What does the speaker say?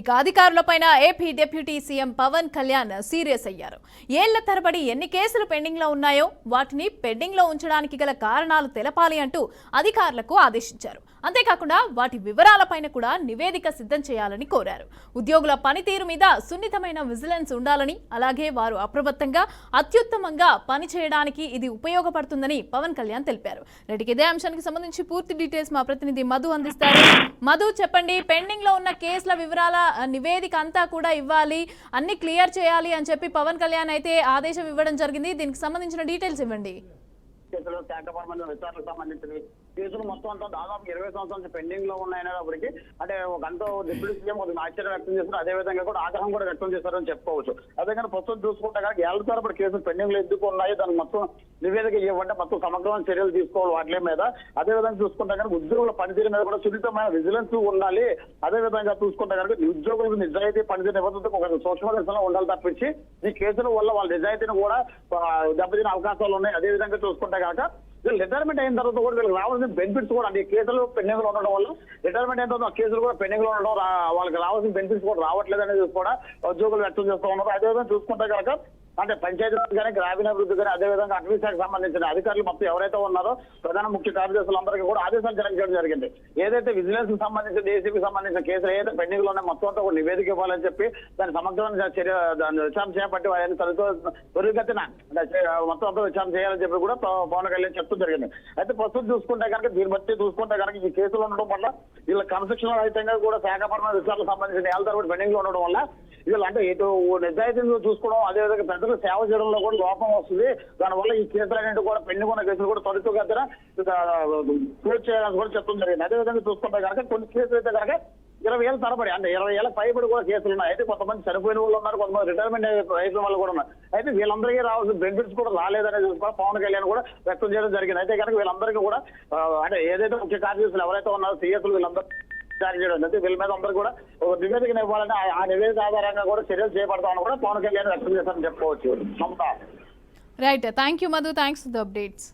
ఇక అధికారులపైన AP deputy CM Pawan Kalyan serious అయ్యారు. ఏళ్ల తరబడి ఎన్ని కేసులు పెండింగ్ లో ఉన్నాయో వాటిని పెండింగ్ లో ఉంచడానికి గల కారణాలు తెలపాలి అంటూ అధికారులకు ఆదేశించారు. అంతేకాకుండా వాటి వివరాలపైన కూడా నివేదిక సిద్ధం చేయాలని కోరారు. ఉద్యోగుల పనితీరు మీద సున్నితమైన విజిలెన్స్ ఉండాలని, అలాగే వారు అప్రమత్తంగా అత్యుత్తమంగా పనిచేయడానికి ఇది ఉపయోగపడుతుందని పవన్ కళ్యాణ్ తెలిపారు. రెడ్డికి ఇదే అంశానికి సంబంధించి పూర్తి డీటెయిల్స్ మా ప్రతినిధి మధు అందిస్తారు. మధు, చెప్పండి, పెండింగ్ లో ఉన్న కేసుల వివరాల నివేదిక అంతా కూడా ఇవ్వాలి, అన్ని క్లియర్ చేయాలి అని చెప్పి పవన్ కళ్యాణ్ అయితే ఆదేశం ఇవ్వడం జరిగింది. దీనికి సంబంధించిన డీటెయిల్స్ ఇవ్వండి. విచారణకు సంబంధించి కేసులు మొత్తం అంతా దాదాపు 20 సంవత్సరాల నుంచి పెండింగ్ లో ఉన్నాయనేటప్పటికి అంటే ఒక గంట డిప్యూటీ సీఎం ఒక ఆశ్చర్యం వ్యక్తం చేస్తారు, అదే విధంగా కూడా ఆగ్రహం కూడా వ్యక్తం చేస్తారని చెప్పుకోవచ్చు. అదే కానీ ప్రస్తుతం చూసుకుంటే కానీ ఏళ్ల తరబడి కేసులు పెండింగ్ లో ఎందుకు ఉన్నాయి, దానికి మొత్తం నివేదిక ఇవ్వంటే మొత్తం సమగ్రమైన చర్యలు తీసుకోవాలి వాటి మీద. అదే విధంగా చూసుకుంటే కనుక ఉద్యోగుల పనితీరు మీద కూడా సున్నితమైన విజిలెన్స్ ఉండాలి. అదే విధంగా చూసుకుంటే కనుక ఉద్యోగులకు నిజాయితీ పనితీరు నిబద్ధతకు ఒక సూక్ష్మ దశలో ఉండాలి తప్పించి ఈ కేసుల వల్ల వాళ్ళ నిజాయితీని కూడా దెబ్బతినే అవకాశాలు ఉన్నాయి. అదే విధంగా చూసుకుంటే కనుక రిటైర్మెంట్ అయిన తర్వాత కూడా వీళ్ళకి రావాల్సిన బెనిఫిట్స్ కూడా అంటే కేసులు పెండింగ్ లో ఉండడం వల్ల రిటైర్మెంట్ అయిన తర్వాత కేసులు కూడా పెండింగ్ లో ఉండడం, వాళ్ళకి రావాల్సిన బెనిఫిట్స్ కూడా రావట్లేదు అనేది కూడా ఉద్యోగులు వ్యక్తం చేస్తూ ఉన్నారు. అదేవిధంగా చూసుకుంటే కనుక అంటే పంచాయతీ కానీ గ్రామీణాభివృద్ధి కానీ అదేవిధంగా అటవీ శాఖకు సంబంధించిన అధికారులు మొత్తం ఎవరైతే ఉన్నారో ప్రధాన ముఖ్య కార్యదర్శులందరికీ కూడా ఆదేశాలు జారీ చేయడం జరిగింది. ఏదైతే విజిలెన్స్ సంబంధించిన ఏసీబీ సంబంధించిన కేసులు ఏదైతే పెండింగ్ లో ఉన్నాయి మొత్తం అంతా కూడా నివేదిక ఇవ్వాలని చెప్పి దాని సమగ్రమైన చర్య విచారణ చేపట్టి ఆయన త్వరితగతిన మొత్తం అంతా విచారణ చేయాలని చెప్పి కూడా పవన్ కళ్యాణ్ చెప్తూ జరిగింది. అయితే ప్రస్తుతం చూసుకుంటే కనుక దీన్ని బట్టి చూసుకుంటే కనుక ఈ కేసులు ఉండడం వల్ల వీళ్ళ క్రమశిక్షణ రహితంగా కూడా శాఖపరమైన విచారణకు సంబంధించిన ఏళ్ళ తరబడి పెండింగ్ లో ఉండడం వల్ల వీళ్ళు అంటే ఇటు నిజాయితీలు చూసుకోవడం అదేవిధంగా పెద్దలకు సేవ చేయడంలో కూడా లోపం వస్తుంది. దానివల్ల ఈ కేసులన్నింటి కూడా పెండింగ్ ఉన్న కేసులు కూడా త్వరితగతిన క్లోజ్ చేయాలని కూడా చెప్తుంది జరిగింది. అదేవిధంగా చూసుకుంటే కనుక కొన్ని కేసులు అయితే కనుక 20 ఏళ్ళ తరబడి అంటే 20 ఏళ్ళ పైబడి కూడా కేసులు ఉన్నాయి. అయితే కొంతమంది చనిపోయిన వాళ్ళు ఉన్నారు, కొంతమంది రిటైర్మెంట్ అయిన వాళ్ళు కూడా ఉన్నారు. అయితే వీళ్ళందరికీ రావాల్సిన బెనిఫిట్స్ కూడా రాలేదనేది కూడా పవన్ కళ్యాణ్ కూడా వ్యక్తం చేయడం జరిగింది. అయితే కనుక వీళ్ళందరికీ కూడా అంటే ఏదైతే ముఖ్య కార్యదర్శులు ఎవరైతే ఉన్నారో సీఎస్లు వీళ్ళందరూ జారీ చేయడం అయితే వీళ్ళ మీద అందరూ కూడా ఒక నివేదికను ఇవ్వాలని ఆ నివేదిక ఆధారంగా కూడా చర్యలు చేపడతామని కూడా పవన్ కళ్యాణ్ వ్యక్తం చేశారని చెప్పుకోవచ్చు. Right, thank you Madhu, thanks for the updates.